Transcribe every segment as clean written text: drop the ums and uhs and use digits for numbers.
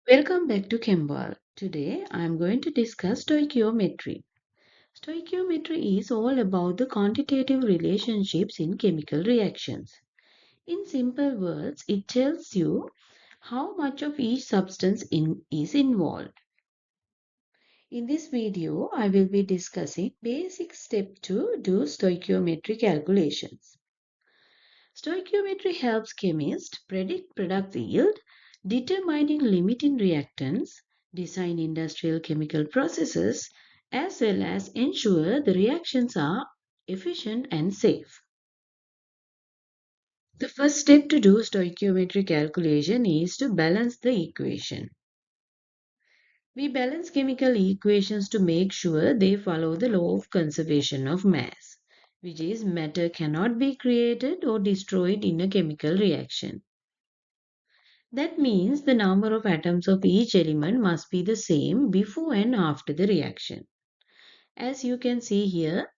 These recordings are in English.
Welcome back to Chembal. Today I am going to discuss stoichiometry. Stoichiometry is all about the quantitative relationships in chemical reactions. In simple words, it tells you how much of each substance is involved. In this video, I will be discussing basic step to do stoichiometry calculations. Stoichiometry helps chemists predict product yield, determining limit in reactants, design industrial chemical processes, as well as ensure the reactions are efficient and safe. The first step to do stoichiometry calculation is to balance the equation. We balance chemical equations to make sure they follow the law of conservation of mass, which is matter cannot be created or destroyed in a chemical reaction. That means the number of atoms of each element must be the same before and after the reaction. As you can see here,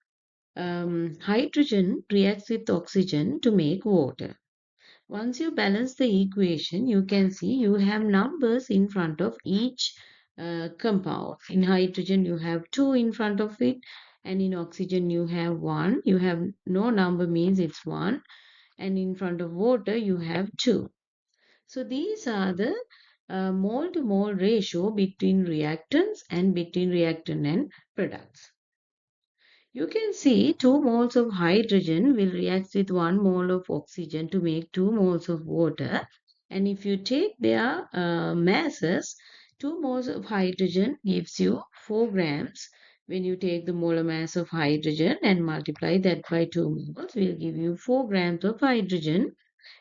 hydrogen reacts with oxygen to make water. Once you balance the equation, you can see you have numbers in front of each compound. In hydrogen, you have 2 in front of it, and in oxygen, you have 1. You have no number means it's 1, and in front of water, you have 2. So these are the mole to mole ratio between reactants and between reactant and products. You can see 2 moles of hydrogen will react with 1 mole of oxygen to make 2 moles of water. And if you take their masses, 2 moles of hydrogen gives you 4 grams. When you take the molar mass of hydrogen and multiply that by 2 moles, will give you 4 grams of hydrogen.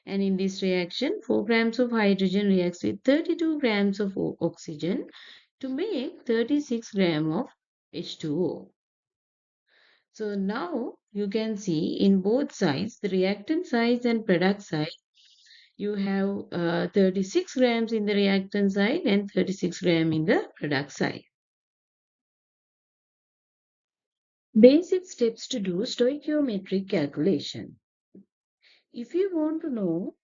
And in this reaction, 4 grams of hydrogen reacts with 32 grams of oxygen to make 36 grams of H2O. So now you can see in both sides, the reactant side and product side, you have 36 grams in the reactant side and 36 grams in the product side. Basic steps to do stoichiometric calculation. If you want to know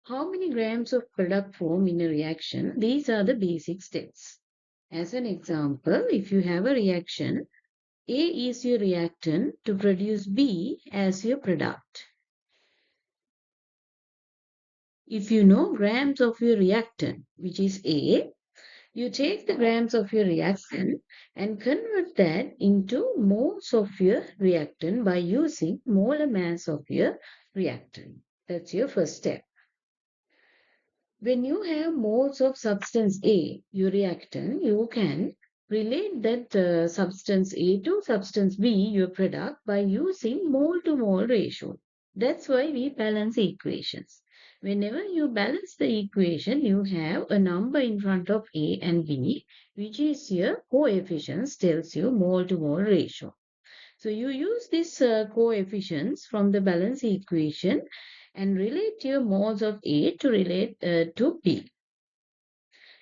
how many grams of product form in a reaction, these are the basic steps. As an example, if you have a reaction, A is your reactant to produce B as your product. If you know grams of your reactant, which is A, you take the grams of your reactant and convert that into moles of your reactant by using molar mass of your reactant. That's your first step. When you have moles of substance A, your reactant, you can relate that substance A to substance B, your product, by using mole to mole ratio. That's why we balance equations. Whenever you balance the equation, you have a number in front of A and B, which is your coefficients, tells you mole to mole ratio. So you use this coefficients from the balance equation and relate your moles of A to relate to B.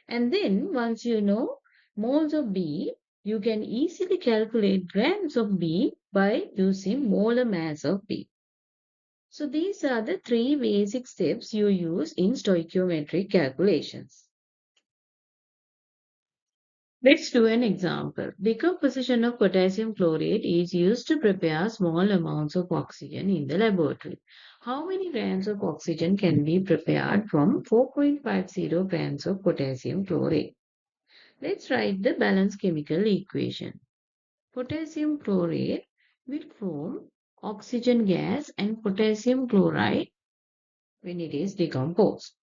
And then once you know moles of B, you can easily calculate grams of B by using molar mass of B. So these are the 3 basic steps you use in stoichiometric calculations. Let's do an example. Decomposition of potassium chlorate is used to prepare small amounts of oxygen in the laboratory. How many grams of oxygen can be prepared from 4.50 grams of potassium chlorate? Let's write the balanced chemical equation. Potassium chlorate will form oxygen gas and potassium chloride when it is decomposed.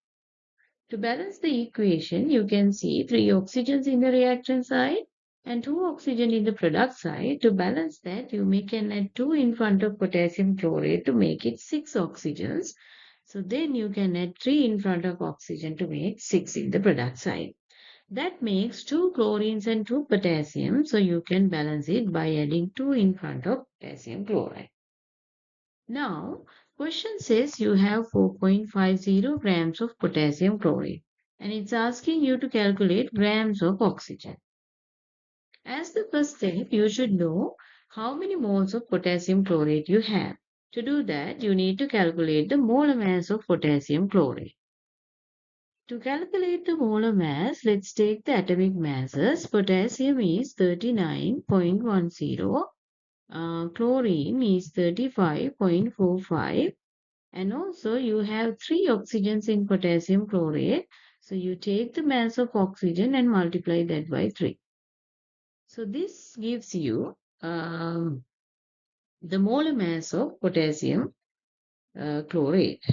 To balance the equation, you can see 3 oxygens in the reactant side and 2 oxygen in the product side. To balance that, you can add 2 in front of potassium chlorate to make it 6 oxygens. So then you can add 3 in front of oxygen to make 6 in the product side. That makes 2 chlorines and 2 potassium. So you can balance it by adding 2 in front of potassium chloride. Now, question says you have 4.50 grams of potassium chloride and it's asking you to calculate grams of oxygen. As the first step, you should know how many moles of potassium chlorate you have. To do that, you need to calculate the molar mass of potassium chlorate. To calculate the molar mass, let's take the atomic masses. Potassium is 39.10, chlorine is 35.45, and also you have three oxygens in potassium chlorate. So you take the mass of oxygen and multiply that by 3. So this gives you the molar mass of potassium chlorate.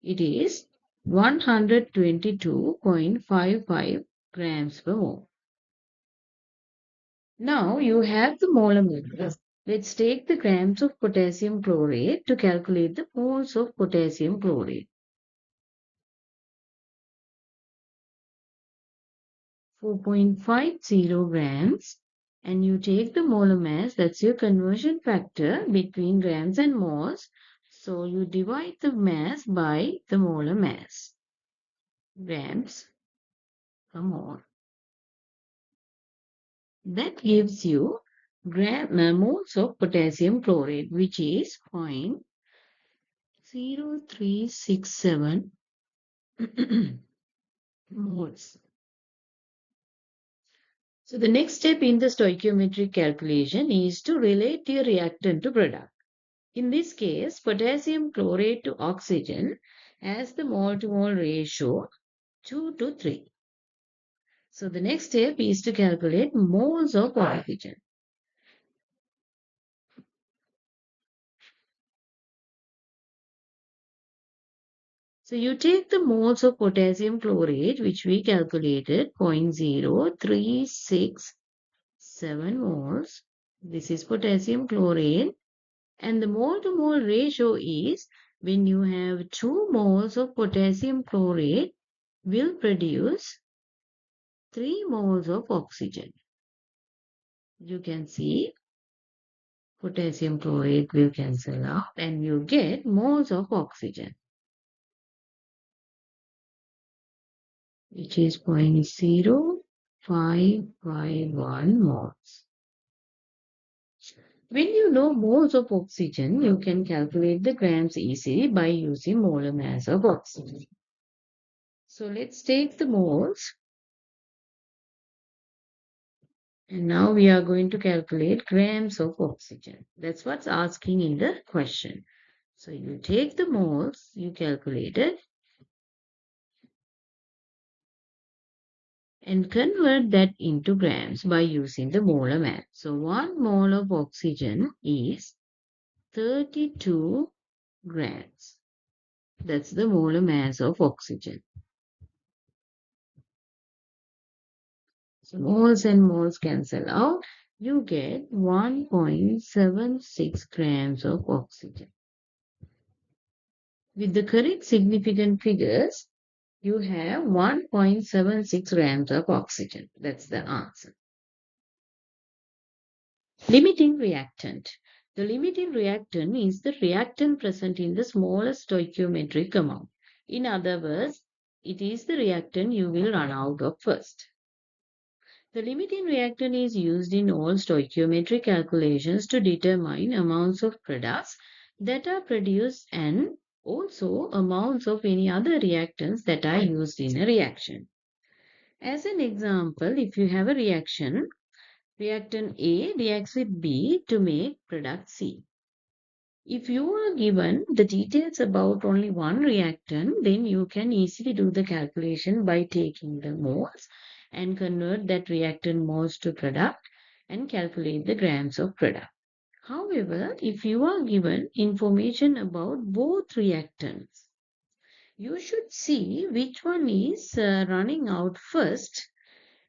It is 122.55 grams per mole. Now you have the molar mass. Let's take the grams of potassium chlorate to calculate the moles of potassium chlorate. 4.50 grams, and you take the molar mass, that's your conversion factor between grams and moles. So you divide the mass by the molar mass, grams per mole. That gives you moles of potassium chlorate, which is 0.0367 moles. So the next step in the stoichiometric calculation is to relate your reactant to product. In this case, potassium chlorate to oxygen has the mole-to-mole ratio 2 to 3. So the next step is to calculate moles of oxygen. So you take the moles of potassium chlorate, which we calculated 0.0367 moles. This is potassium chlorate. And the mole-to-mole ratio is when you have 2 moles of potassium chlorate will produce 3 moles of oxygen. You can see potassium chlorate will cancel out and you get moles of oxygen, which is 0.0551 moles. When you know moles of oxygen, you can calculate the grams easily by using molar mass of oxygen. So let's take the moles. And now we are going to calculate grams of oxygen. That's what's asking in the question. So you take the moles, you calculate it, and convert that into grams by using the molar mass. So 1 mole of oxygen is 32 grams. That's the molar mass of oxygen. So moles and moles cancel out. You get 1.76 grams of oxygen. With the correct significant figures, you have 1.76 grams of oxygen. That's the answer. Limiting reactant. The limiting reactant is the reactant present in the smallest stoichiometric amount. In other words, it is the reactant you will run out of first. The limiting reactant is used in all stoichiometric calculations to determine amounts of products that are produced and also amounts of any other reactants that are used in a reaction. As an example, if you have a reaction, reactant A reacts with B to make product C. If you are given the details about only one reactant, then you can easily do the calculation by taking the moles and convert that reactant moles to product and calculate the grams of product. However, if you are given information about both reactants, you should see which one is running out first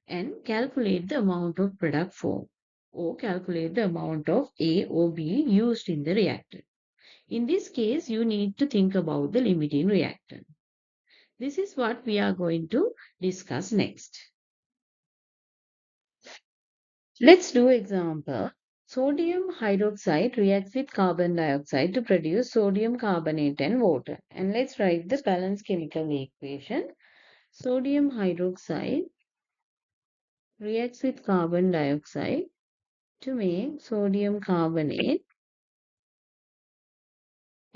and calculate the amount of product form or calculate the amount of A or B used in the reactant. In this case, you need to think about the limiting reactant. This is what we are going to discuss next. Let's do example. Sodium hydroxide reacts with carbon dioxide to produce sodium carbonate and water. And let's write the balanced chemical equation. Sodium hydroxide reacts with carbon dioxide to make sodium carbonate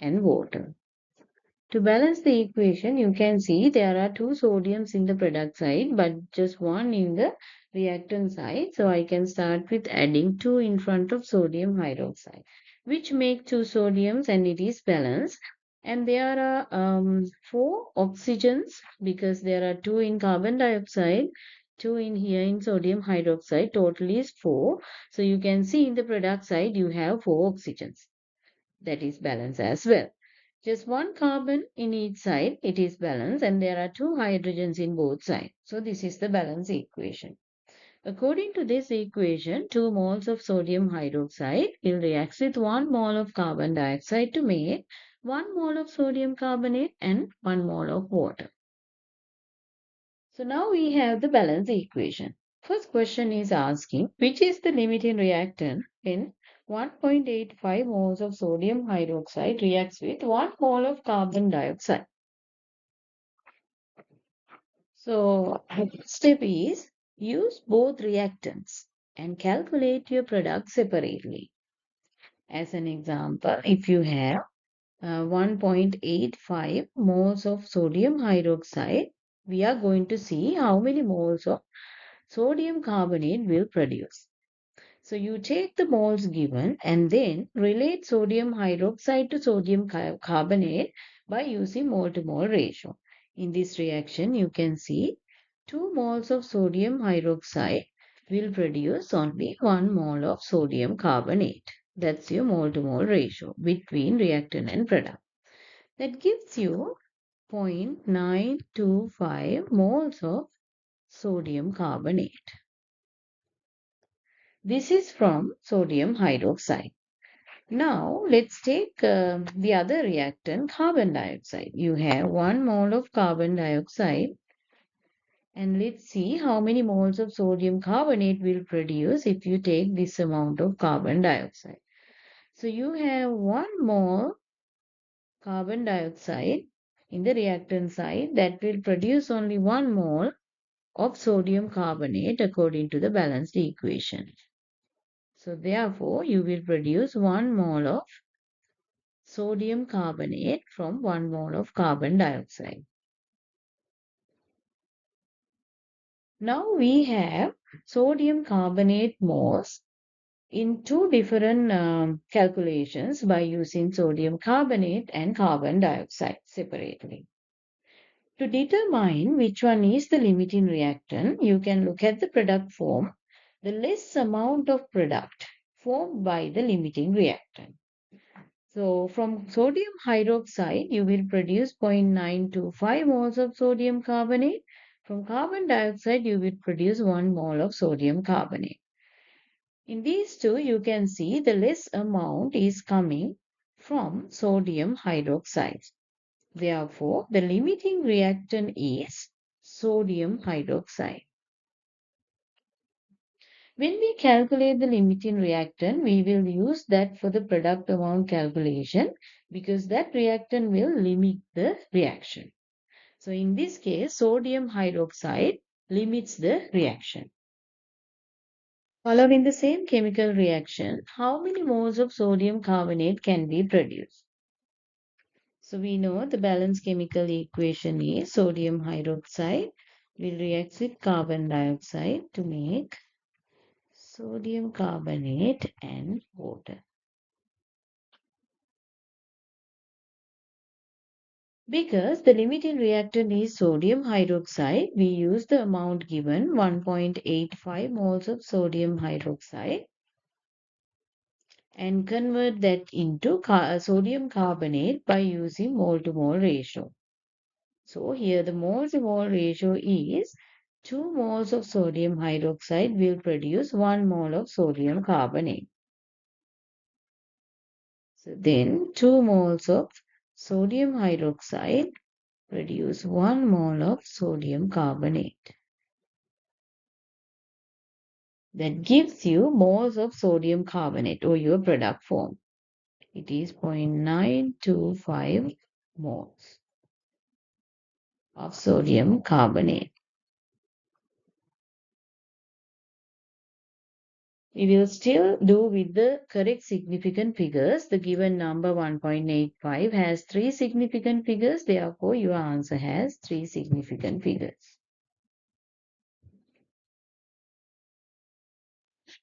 and water. To balance the equation, you can see there are two sodiums in the product side, but just one in the reactant side. So I can start with adding 2 in front of sodium hydroxide, which make 2 sodiums and it is balanced. And there are 4 oxygens because there are 2 in carbon dioxide, 2 in here in sodium hydroxide, total is 4. So you can see in the product side you have 4 oxygens. That is balanced as well. Just one carbon in each side, it is balanced, and there are 2 hydrogens in both sides. So this is the balance equation. According to this equation, 2 moles of sodium hydroxide will react with 1 mole of carbon dioxide to make 1 mole of sodium carbonate and 1 mole of water. So now we have the balance equation. First question is asking which is the limiting reactant when 1.85 moles of sodium hydroxide reacts with 1 mole of carbon dioxide. So step is use both reactants and calculate your product separately. As an example, if you have 1.85 moles of sodium hydroxide, we are going to see how many moles of sodium carbonate will produce. So you take the moles given and then relate sodium hydroxide to sodium carbonate by using mole to mole ratio. In this reaction, you can see 2 moles of sodium hydroxide will produce only 1 mole of sodium carbonate. That's your mole to mole ratio between reactant and product. That gives you 0.925 moles of sodium carbonate. This is from sodium hydroxide. Now let's take the other reactant, carbon dioxide. You have 1 mole of carbon dioxide and let's see how many moles of sodium carbonate will produce if you take this amount of carbon dioxide. So you have 1 mole carbon dioxide in the reactant side that will produce only 1 mole of sodium carbonate according to the balanced equation. So therefore, you will produce 1 mole of sodium carbonate from 1 mole of carbon dioxide. Now we have sodium carbonate moles in two different calculations by using sodium carbonate and carbon dioxide separately. To determine which one is the limiting reactant, you can look at the product form, the less amount of product formed by the limiting reactant. So from sodium hydroxide, you will produce 0.925 moles of sodium carbonate. From carbon dioxide, you will produce 1 mole of sodium carbonate. In these two, you can see the less amount is coming from sodium hydroxide. Therefore, the limiting reactant is sodium hydroxide. When we calculate the limiting reactant, we will use that for the product amount calculation because that reactant will limit the reaction. So in this case, sodium hydroxide limits the reaction. Following the same chemical reaction, how many moles of sodium carbonate can be produced? So we know the balanced chemical equation is sodium hydroxide will react with carbon dioxide to make sodium carbonate and water. Because the limiting reactant is sodium hydroxide, we use the amount given 1.85 moles of sodium hydroxide and convert that into sodium carbonate by using mole to mole ratio. So here the mole to mole ratio is 2 moles of sodium hydroxide will produce 1 mole of sodium carbonate. So then 2 moles of sodium hydroxide produce 1 mole of sodium carbonate. That gives you moles of sodium carbonate or your product form. It is 0.925 moles of sodium carbonate. We will still do with the correct significant figures. The given number 1.85 has three significant figures. Therefore, your answer has three significant figures.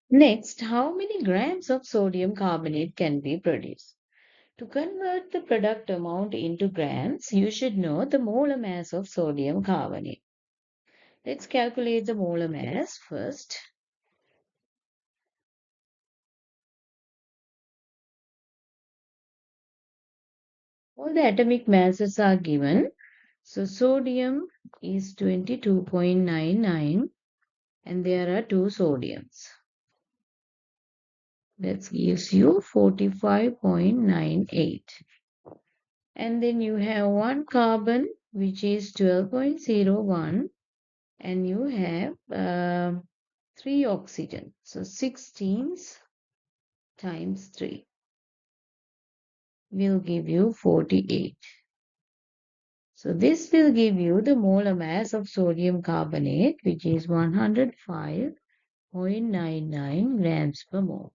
Next, how many grams of sodium carbonate can be produced? To convert the product amount into grams, you should know the molar mass of sodium carbonate. Let's calculate the molar mass first. All the atomic masses are given. So sodium is 22.99 and there are two sodiums. That gives you 45.98. And then you have one carbon which is 12.01 and you have three oxygen. So 16 times 3 will give you 48. So this will give you the molar mass of sodium carbonate, which is 105.99 grams per mole.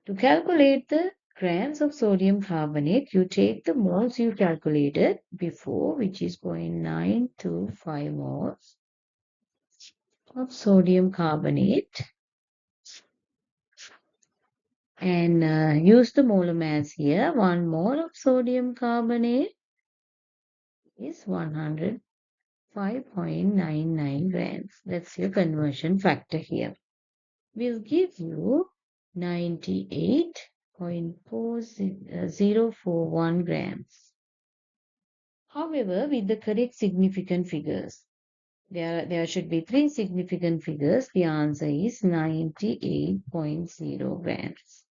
To calculate the grams of sodium carbonate, you take the moles you calculated before, which is 0.925 moles of sodium carbonate, and use the molar mass here. 1 mole of sodium carbonate is 105.99 grams. That's your conversion factor here. Will give you 98.4041 grams. However, with the correct significant figures, there should be three significant figures. The answer is 98.0 grams.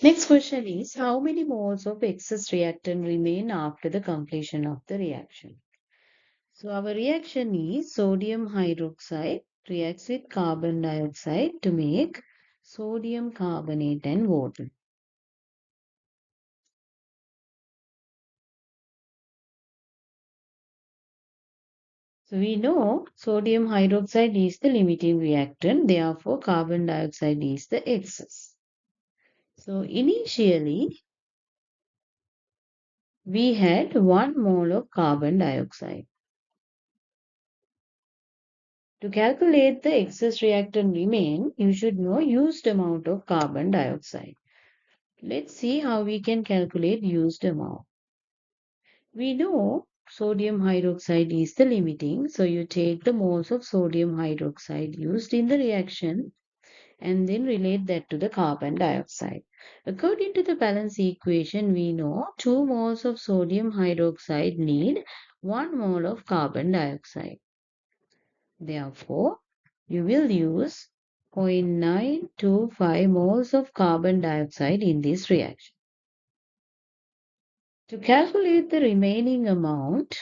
Next question is, how many moles of excess reactant remain after the completion of the reaction? So our reaction is sodium hydroxide reacts with carbon dioxide to make sodium carbonate and water. So we know sodium hydroxide is the limiting reactant, therefore carbon dioxide is the excess. So initially we had 1 mole of carbon dioxide. To calculate the excess reactant remain, you should know used amount of carbon dioxide. Let's see how we can calculate used amount. We know sodium hydroxide is the limiting, so you take the moles of sodium hydroxide used in the reaction and then relate that to the carbon dioxide. According to the balance equation, we know 2 moles of sodium hydroxide need 1 mole of carbon dioxide. Therefore, you will use 0.925 moles of carbon dioxide in this reaction. To calculate the remaining amount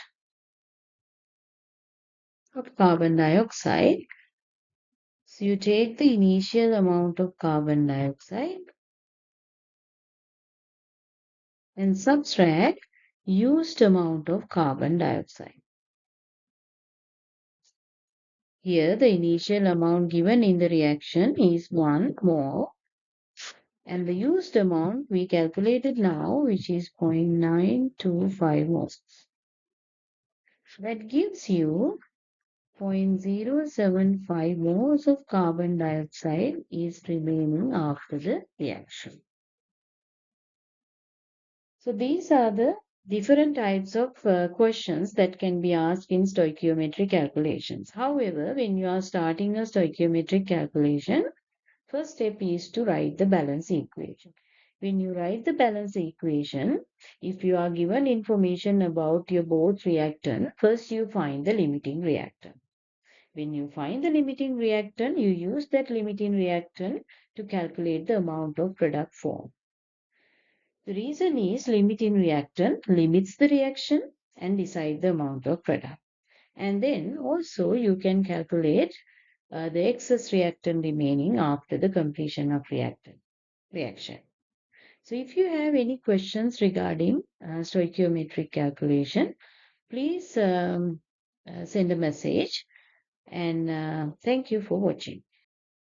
of carbon dioxide, so you take the initial amount of carbon dioxide and subtract used amount of carbon dioxide. Here the initial amount given in the reaction is 1 mole and the used amount we calculated now, which is 0.925 moles. That gives you 0.075 moles of carbon dioxide is remaining after the reaction. So these are the different types of questions that can be asked in stoichiometry calculations. However, when you are starting a stoichiometric calculation, first step is to write the balance equation. When you write the balance equation, if you are given information about your both reactant, first you find the limiting reactant. When you find the limiting reactant, you use that limiting reactant to calculate the amount of product formed. The reason is limiting reactant limits the reaction and decide the amount of product. And then also you can calculate the excess reactant remaining after the completion of reaction. So if you have any questions regarding stoichiometric calculation, please send a message. And thank you for watching.